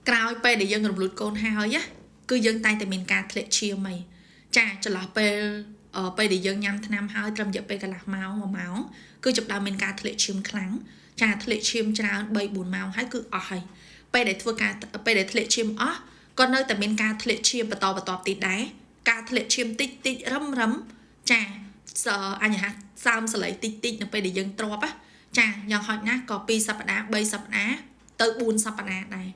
ក្រោយពេលដែលយើងរំលូតកូនហើយណាគឺយើងតែងតែមានការធ្លាក់ឈាមហីចាចន្លោះពេលដែលយើងញ៉ាំថ្នាំហើយត្រឹមរយៈពេលកន្លះម៉ោង1ម៉ោងគឺចាប់ផ្ដើមមានការធ្លាក់ឈាមខ្លាំងចាធ្លាក់ឈាមច្រើន3 4ម៉ោងហើយគឺអស់ហើយពេលដែលធ្លាក់ឈាមអស់ក៏នៅតែមានការធ្លាក់ឈាមបន្តទៀតដែរការធ្លាក់ឈាមតិចរឹមចាអញ្ញហាសើមសលៃតិចនៅពេលដែលយើងទ្រាប់ចាយ៉ាងហោចណាស់ក៏2សប្តាហ៍3សប្តាហ៍ទៅ4សប្តាហ៍ដែរ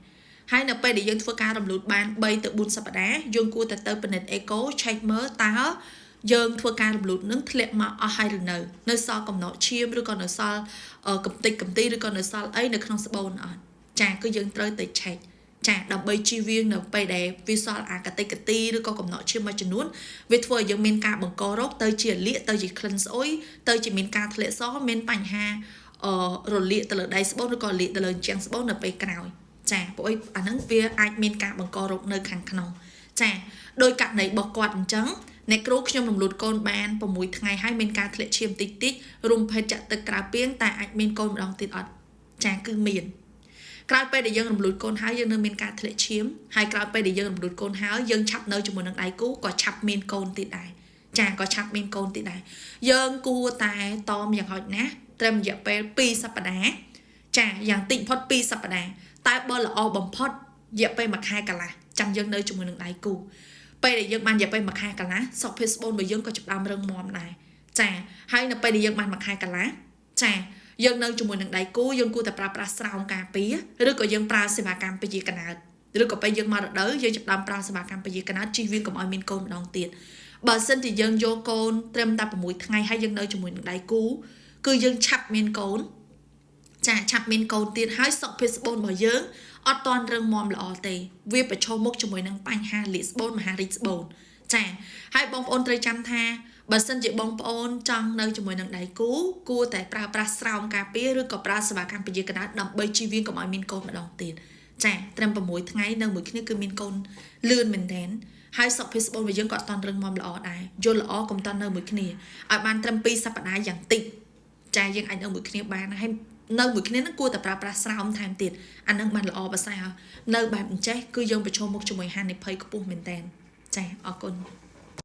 ហើយនៅពេលដែលយើងធ្វើការរំលូតបាន3ទៅ4សប្តាហ៍យើងគួរតែទៅពិនិត្យអេកូ check មើលតើយើងធ្វើការរំលូតនឹងធ្លាក់មកអស់ហើយឬនៅសល់កំណត់ឈាមឬក៏នៅសល់កំតិចកំទីឬក៏នៅសល់អីនៅក្នុងស្បូនអត់ចាគឺយើងត្រូវទៅ check ចាដើម្បីជៀសវាងនៅពេលដែលវាសល់អាកតិកទីឬក៏កំណត់ឈាមមួយចំនួនវាធ្វើឲ្យយើងមានការបង្ករោគទៅជាលាកទៅជាក្លិនស្អុយទៅជាមានការធ្លាក់សមានបញ្ហារលាកទៅលើដៃស្បូនឬក៏លាកទៅលើជាងស្បូននៅពេលក្រោយចាព្រោះអាហ្នឹងវាអាចមានការបង្ករោគនៅខាងក្នុងចាដោយករណីរបស់គាត់អញ្ចឹងអ្នកគ្រូខ្ញុំរំលូតកូនបាន6ថ្ងៃហើយមានការធ្លាក់ឈាមតិចរួមភេទចាក់ទឹកក្រៅពាងតែអាចមានកូនម្ដងទៀតអត់ចាគឺមានក្រោយពេលដែលយើងរំលូតកូនហើយយើងនៅមានការធ្លាក់ឈាមហើយក្រោយពេលដែលយើងរំលូតកូនហើយយើងឆាប់នៅជាមួយនឹងដៃគូក៏ឆាប់មានកូនទៀតដែរចាក៏ឆាប់មានកូនទៀតដែរយើងគួរតែតមយ៉ាងហោចណាស់ត្រឹមរយៈពេល2សប្តាហ៍ចាយ៉ាងតិចបំផុត2សប្តាហ៍តែបើល្អបំផុតរយៈពេល1ខែកន្លះចាំយើងនៅជាមួយនឹងដៃគូពេលដែលយើងបានរយៈពេល1ខែកន្លះសុខភាពស្បូនរបស់យើងក៏ចាប់ផ្ដើមរឹងមាំដែរចាហើយនៅពេលដែលយើងបាន1ខែកន្លះចាយើងនៅជាមួយនឹងដៃគូយើងគួរតែប្រើប្រាស់ស្រោមការពារឬក៏យើងប្រើសេវាកម្មពជាកណើតឬក៏ពេលយើងមករដូវយើងចាប់ផ្ដើមប្រើសេវាកម្មពជាកណើតជិះវាងកុំឲ្យមានកូនម្ដងទៀតបើសិនជាយើងយកកូនត្រឹមតែ6ថ្ងៃហើយយើងនៅជាមួយនឹងដៃគូគឺយើងឆាប់មានកូនចាឆាប់មានកូនទៀតហើយសុខភាពស្បូនរបស់យើងអត់ទាន់រឹងមាំល្អទេវាប្រឈមមុខជាមួយនឹងបញ្ហាលាកស្បូនមហារីកស្បូនចាហើយបងប្អូនត្រូវចាំថាបើសិនជាបងប្អូនចង់នៅជាមួយនឹងដៃគូគួរតែប្រើប្រាស់ស្រោមការពារឬក៏ប្រើសេវាកម្មពជាកណើតដើម្បីជៀសវាងកុំឲ្យមានកូនម្ដងទៀតចាត្រឹម6ថ្ងៃនៅមួយគ្នាគឺមានកូនលឿនមែនទែនហើយសុខភាពស្បូនរបស់យើងក៏អត់ទាន់រឹងមាំល្អដែរយល់ល្អកុំតាន់នៅមួយគ្នាឲ្យបានត្រឹម2សប្តាហ៍យ៉ាងតិចចាយើងអាចនៅមួយគ្នាបានហើយនៅមួយគ្នានឹងគួរតែប្រើប្រាស់ស្រោមថែមទៀតអានឹងបានល្អប្រសើរនៅបែបអញ្ចេះគឺយើងប្រឈមមុខជាមួយហានិភ័យខ្ពស់មែនទែនចាអរគុណ